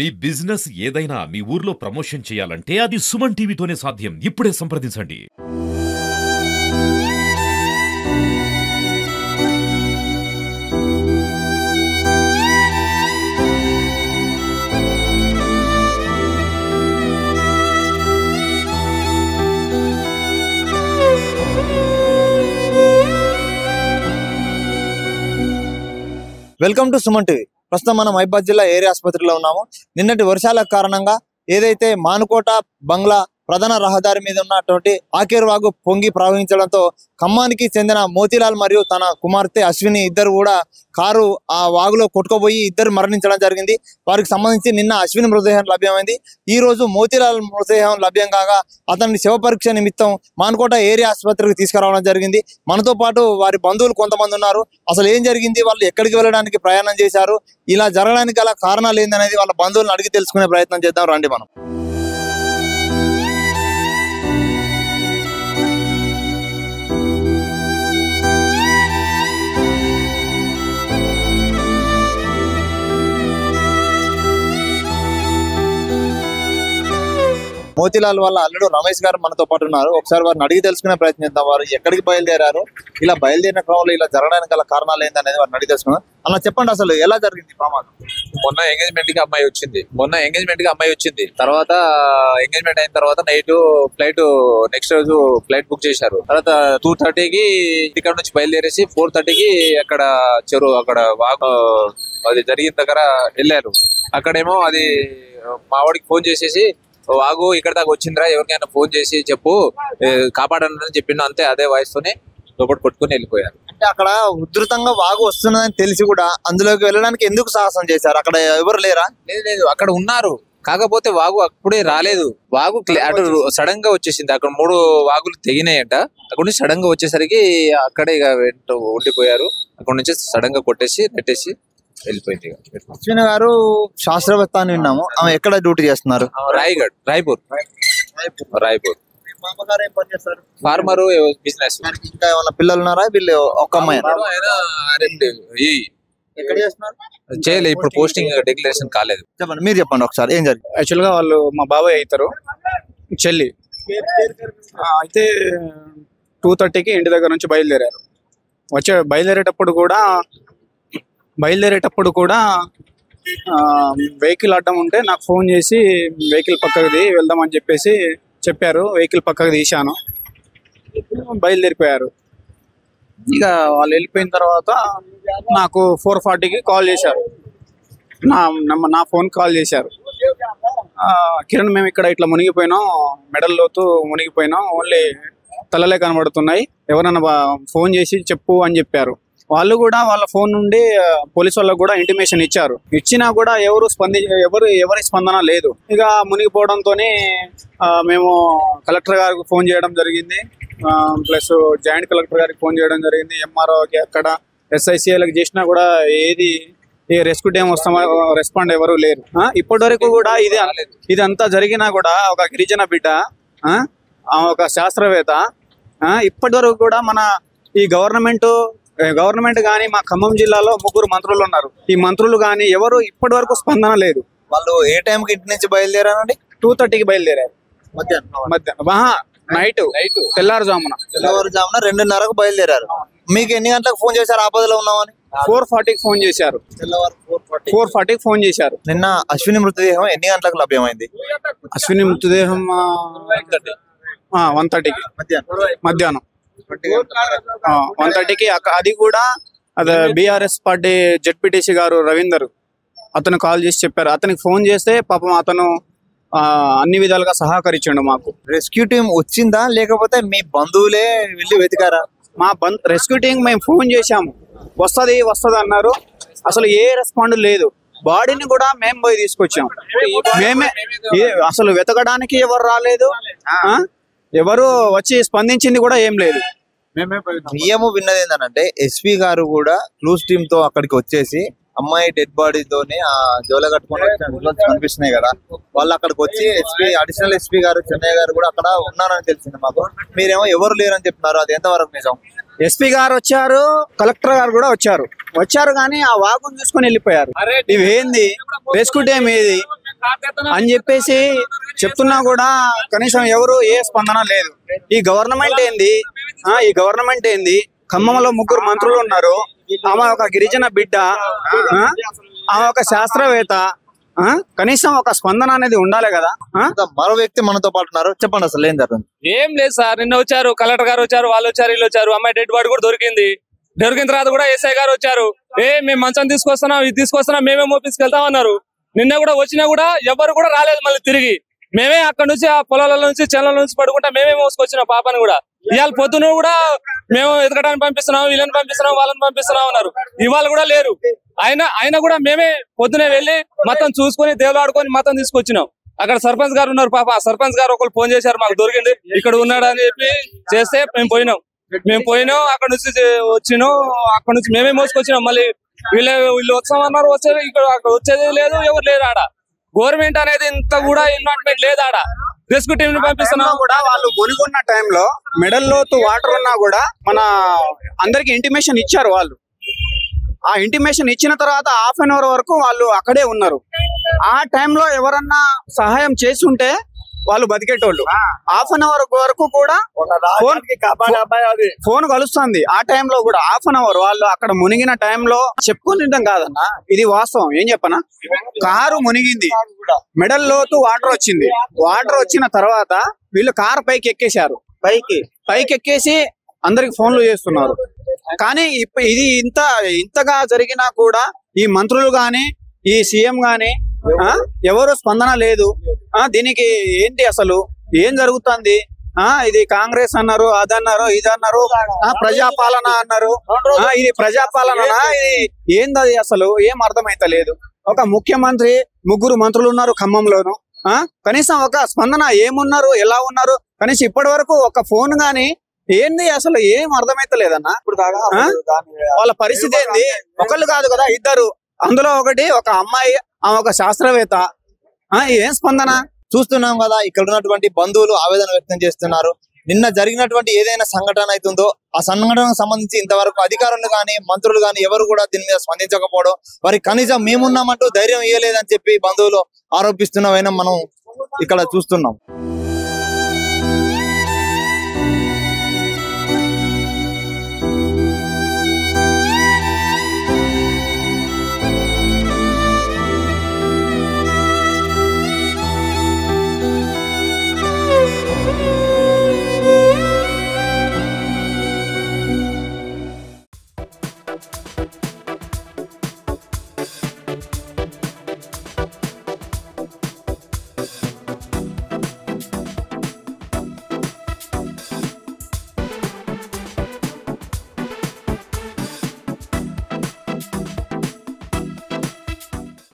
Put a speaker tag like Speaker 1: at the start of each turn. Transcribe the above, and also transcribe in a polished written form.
Speaker 1: మీ business ఏదైనా మీ ఊర్లో promotion చేయాలంటే అది సుమన్ టీవీతోనే సాధ్యం. ఇప్పుడే సంప్రదించండి.
Speaker 2: Welcome to Suman TV. ప్రస్తుతం మనం మైబాద్ జిల్లా ఏరియా ఆసుపత్రిలో ఉన్నాము. నిన్నటి వర్షాల కారణంగా ఏదైతే మానుకోట బంగ్లా ప్రధాన రహదారి మీద ఉన్నటువంటి ఆకేరు వాగు పొంగి ప్రవహించడంతో ఖమ్మానికి చెందిన మోతీలాల్ మరియు తన కుమార్తె అశ్విని ఇద్దరు కూడా కారు ఆ వాగులో కొట్టుకుపోయి ఇద్దరు మరణించడం జరిగింది. వారికి సంబంధించి నిన్న అశ్విని మృతదేహం లభ్యమైంది. ఈ రోజు మోతీలాల్ మృతదేహం లభ్యం కాగా అతన్ని శవ పరీక్ష నిమిత్తం మానుకోట ఏరియా ఆసుపత్రికి తీసుకురావడం జరిగింది. మనతో పాటు వారి బంధువులు కొంతమంది ఉన్నారు. అసలు ఏం జరిగింది, వాళ్ళు ఎక్కడికి వెళ్ళడానికి ప్రయాణం చేశారు, ఇలా జరగడానికి గల కారణాలు ఏందనేది వాళ్ళ బంధువులను అడిగి తెలుసుకునే ప్రయత్నం చేద్దాం రండి మనం. మోతీలాల్ వాళ్ళ అల్లుడు రమేష్ గారు మనతో పాటు ఉన్నారు. ఒకసారి వారిని అడిగి తెలుసుకునే ప్రయత్నం చేద్దాం. వారు ఎక్కడికి బయలుదేరారు, ఇలా బయలుదేరిన క్రమంలో ఇలా జరగడానికి గల కారణాలు ఏందనేది వారిని అడిగి తెలుసుకున్నాం. అలా చెప్పండి, అసలు ఎలా జరిగింది ప్రమాదం?
Speaker 3: మొన్న ఎంగేజ్మెంట్ కి అమ్మాయి వచ్చింది. తర్వాత ఎంగేజ్మెంట్ అయిన తర్వాత నైట్ ఫ్లైట్, నెక్స్ట్ రోజు ఫ్లైట్ బుక్ చేశారు. తర్వాత 2:30కి ఇక్కడ నుంచి బయలుదేరేసి 4:30కి అక్కడ చెరువు, అక్కడ వాగు అది జరిగిన దగ్గర వెళ్ళారు. అక్కడేమో అది మావాడికి ఫోన్ చేసేసి, వాగు ఇక్కడ దాకా వచ్చిందిరా, ఎవరికైనా ఫోన్ చేసి చెప్పు కాపాడని చెప్పిండు. అంతే, అదే వాయిస్ తోనే లోపల కొట్టుకుని వెళ్ళిపోయారు.
Speaker 2: అంటే అక్కడ ఉధృతంగా వాగు వస్తున్నదని తెలిసి కూడా అందులోకి వెళ్ళడానికి ఎందుకు సాహసం చేశారు? అక్కడ ఎవరు లేరా?
Speaker 3: లేదు, అక్కడ ఉన్నారు. కాకపోతే వాగు అప్పుడే రాలేదు. వాగు అటు సడన్ గా వచ్చేసింది. అక్కడ 3 వాగులు తెగినాయట. అక్కడ నుంచి సడన్ గా వచ్చేసరికి అక్కడే ఇక ఉండిపోయారు. అక్కడ నుంచి సడన్ గా కొట్టేసి నెట్టేసి వెళ్ళిపోయింది.
Speaker 2: అశ్విని గారు శాస్త్రవేత్త అని విన్నాము. ఆమె ఎక్కడ డ్యూటీ చేస్తున్నారు?
Speaker 3: రాయ్పూర్. Farmer business.
Speaker 2: ఇంకా ఏమన్నా పిల్లలు ఉన్నారా? వీళ్ళు ఒక్క అమ్మాయి
Speaker 3: ఎక్కడ చేస్తున్నారు? చేయలేదు, ఇప్పుడు పోస్టింగ్ డిక్లరేషన్ కాలేదు.
Speaker 2: చెప్పండి, మీరు చెప్పండి ఒకసారి ఏం జరిగింది.
Speaker 4: యాక్చువల్ గా వాళ్ళు మా బాబాయ్ అవుతారు, చెల్లి. అయితే 2:30కి ఇంటి దగ్గర నుంచి బయలుదేరారు. బయలుదేరేటప్పుడు కూడా వెహికల్ అడ్డం ఉంటే నాకు ఫోన్ చేసి వెహికల్ పక్కకి వెళ్దామని చెప్పేసి చెప్పారు. వెహికల్ పక్కకి తీశాను, బయలుదేరిపోయారు. ఇక వాళ్ళు వెళ్ళిపోయిన తర్వాత నాకు 4:40కి కాల్ చేశారు. నా ఫోన్ కాల్ చేశారు. కిరణ్, మేము ఇక్కడ ఇట్లా మునిగిపోయినాం, మెడల్లోతు మునిగిపోయినాం, ఓన్లీ తలలే కనబడుతున్నాయి, ఎవరన్నా ఫోన్ చేసి చెప్పు అని చెప్పారు. వాళ్ళు కూడా వాళ్ళ ఫోన్ నుండి పోలీసు వాళ్ళకు కూడా ఇంటిమేషన్ ఇచ్చినా కూడా ఎవరి స్పందన లేదు. ఇక మునిగిపోవడంతో మేము కలెక్టర్ గారికి ఫోన్ చేయడం జరిగింది, ప్లస్ జాయింట్ కలెక్టర్ గారికి ఫోన్ చేయడం జరిగింది, ఎంఆర్ఓకి, అక్కడ SICలకు చేసినా కూడా ఏ రెస్క్యూ టీం రెస్పాండ్ ఎవరు లేరు. ఇప్పటి వరకు కూడా ఇదంతా జరిగినా కూడా ఒక గిరిజన బిడ్డ, ఒక శాస్త్రవేత్త, ఇప్పటి వరకు కూడా మన ఈ గవర్నమెంట్ కానీ మా ఖమ్మం జిల్లాలో 3 మంత్రులు ఉన్నారు. ఈ మంత్రులు కానీ ఎవరు ఇప్పటి వరకు స్పందన లేదు.
Speaker 2: వాళ్ళు ఏ టైంకి ఇంటి నుంచి బయలుదేరారండి?
Speaker 4: 2:30కి బయలుదేరారు. మధ్యాహ్నం నైట్ తెల్లారుజామున
Speaker 2: 2:30కు బయలుదేరారు. మీకు ఎన్ని గంటలకు ఫోన్ చేశారు ఆపదలో ఉన్నామని?
Speaker 4: 4:40కి ఫోన్ చేశారు. 4:40కి ఫోన్ చేశారు.
Speaker 2: నిన్న అశ్విని మృతదేహం ఎన్ని గంటలకు లభ్యమైంది?
Speaker 4: అశ్విని మృతదేహం 1:30కి మధ్యాహ్నం 1:30కి. అది కూడా BRS పార్టీ జెడ్పీటీసీ గారు రవీందర్, అతను కాల్ చేసి చెప్పారు. అతనికి ఫోన్ చేస్తే పాపం అతను అన్ని విధాలుగా సహకరించండు మాకు.
Speaker 2: రెస్క్యూ టీం వచ్చిందా లేకపోతే మీ బంధువులే వెళ్ళి వెతికారా?
Speaker 4: మా రెస్క్యూ టీం మేము ఫోన్ చేశాము, వస్తుంది అన్నారు. అసలు ఏ రెస్పాండ్ లేదు. బాడీని కూడా మేము పోయి తీసుకొచ్చాం. మేమే అసలు వెతకడానికి ఎవరు రాలేదు, ఎవరు వచ్చి స్పందించింది కూడా ఏం లేదు.
Speaker 2: మేము విన్నది ఏంటంటే ఎస్పీ గారు కూడా క్లూస్ టీమ్ తో అక్కడికి వచ్చేసి అమ్మాయి డెడ్ బాడీతోనే ఆ జోల కట్టుకుని కనిపిస్తున్నాయి కదా, వాళ్ళు అక్కడికి వచ్చి అడిషనల్ ఎస్పీ గారు చెన్నై గారు కూడా అక్కడ ఉన్నారని తెలిసింది మాకు. మీరేమో ఎవరు లేరని చెప్తున్నారు, అది ఎంతవరకు నిజం?
Speaker 4: ఎస్పీ గారు వచ్చారు, కలెక్టర్ గారు కూడా వచ్చారు కానీ ఆ వాగును చూసుకొని వెళ్ళిపోయారు. ఇవేంది రెస్క్యూ టీం ఏది? అని చెప్పేసి చెప్తున్నా కూడా కనీసం ఎవరు ఏ స్పందన లేదు. ఈ గవర్నమెంట్ ఏంది ఖమ్మంలో 3 మంత్రులు ఉన్నారు. ఆమె ఒక గిరిజన బిడ్డ, ఆమె ఒక శాస్త్రవేత్త, కనీసం ఒక స్పందన అనేది ఉండాలి కదా.
Speaker 2: మరో వ్యక్తి మనతో పాటు ఉన్నారు. చెప్పండి అసలు ఏం జరుగుతుంది?
Speaker 5: ఏం లేదు సార్, నిన్న వచ్చారు కలెక్టర్ గారు వచ్చారు, వాళ్ళు వచ్చారు, వీళ్ళు వచ్చారు. అమ్మాయి డెడ్ బాడీ కూడా దొరికిన తర్వాత కూడా ఎస్ఐ గారు వచ్చారు. మేము మంచం తీసుకొస్తున్నాం, ఇది తీసుకొస్తున్నాం, మేమే మోపించుకెళ్తాం అన్నారు. నిన్న కూడా వచ్చినా కూడా ఎవరు కూడా రాలేదు. మళ్ళీ తిరిగి మేమే అక్కడ నుంచి ఆ పొలాల నుంచి చెల్లల నుంచి పడుకుంటా మేమే మోసుకొచ్చినాం పాపని కూడా. ఇవాళ పొద్దున కూడా మేము ఎదగడానికి పంపిస్తున్నాం, వీళ్ళని పంపిస్తున్నాం, వాళ్ళని పంపిస్తున్నాం అన్నారు. ఇవాళ కూడా లేరు. ఆయన కూడా మేమే పొద్దునే వెళ్ళి మొత్తం చూసుకొని దేవులాడుకొని మొత్తం తీసుకొచ్చినాం. అక్కడ సర్పంచ్ గారు ఉన్నారు పాప, ఆ సర్పంచ్ గారు ఒకరు ఫోన్ చేశారు, మాకు దొరికింది ఇక్కడ ఉన్నాడు అని చెప్పి చేస్తే మేము పోయినాం. అక్కడ నుంచి వచ్చినాం, అక్కడ నుంచి మేమే మోసుకొచ్చినాం. మళ్ళీ వీళ్ళు వస్తామన్నారు, వచ్చేది ఇక్కడ వచ్చేది లేదు, ఎవరు లేరు ఆడ. గవర్నమెంట్ అనేది ఇంత కూడా ఇన్వాల్వ్మెంట్ లేదు ఆడ. రెస్క్యూ టీం ని పంపిస్తున్నా
Speaker 4: కూడా వాళ్ళు మునిగున్న టైంలో మెడల్లోతు వాటర్ ఉన్నా కూడా మన అందరికి ఇంటిమేషన్ ఇచ్చారు. వాళ్ళు ఆ ఇంటిమేషన్ ఇచ్చిన తర్వాత హాఫ్ అన్ అవర్ వరకు వాళ్ళు అక్కడే ఉన్నారు. ఆ టైంలో ఎవరన్నా సహాయం చేసి ఉంటే వాళ్ళు బతికేటోళ్ళు. హాఫ్ అన్ అవర్ వరకు కూడా ఫోన్ కలుస్తుంది. ఆ టైంలో కూడా హాఫ్ అన్ అవర్ వాళ్ళు అక్కడ మునిగిన టైంలో చెప్పుకునిద్దాం కాదన్నా, ఇది వాస్తవం. ఏం చెప్పనా, కారు మునిగింది, మెడల్లోతు వాటర్ వచ్చింది. వాటర్ వచ్చిన తర్వాత వీళ్ళు కారు పైకి ఎక్కేశారు. పైకి ఎక్కేసి అందరికి ఫోన్లు చేస్తున్నారు. కానీ ఇది ఇంతగా జరిగినా కూడా ఈ మంత్రులు గాని ఈ సీఎం గాని ఎవరు స్పందన లేదు. దీనికి ఏంటి అసలు ఏం జరుగుతుంది? ఇది కాంగ్రెస్ అన్నారు, అదన్నారు, ఇదన్నారు, ప్రజాపాలన అన్నారు. ఇది ప్రజాపాలన ఏంది అసలు ఏం అర్థమైతలేదు. ఒక ముఖ్యమంత్రి, 3 మంత్రులు ఉన్నారు ఖమ్మంలోను. కనీసం ఒక స్పందన ఏమున్నారు, ఎలా ఉన్నారు, కనీసం ఇప్పటి వరకు ఒక ఫోన్ గాని ఏంది అసలు ఏం అర్థమైతలేదన్నా. వాళ్ళ పరిస్థితి ఏంది? ఒకళ్ళు కాదు కదా, 2. అందులో ఒక అమ్మాయి, ఆమె ఒక శాస్త్రవేత్త. ఏం స్పందన?
Speaker 2: చూస్తున్నాం కదా, ఇక్కడ ఉన్నటువంటి బంధువులు ఆవేదన వ్యక్తం చేస్తున్నారు. నిన్న జరిగినటువంటి ఏదైనా సంఘటన అవుతుందో ఆ సంఘటనకు సంబంధించి ఇంతవరకు అధికారులు గాని మంత్రులు గాని ఎవరు కూడా దీని మీద స్పందించకపోవడం, వారి కనీసం మేమున్నామంటూ ధైర్యం ఇవ్వలేదని చెప్పి బంధువులు ఆరోపిస్తున్న మనం ఇక్కడ చూస్తున్నాం.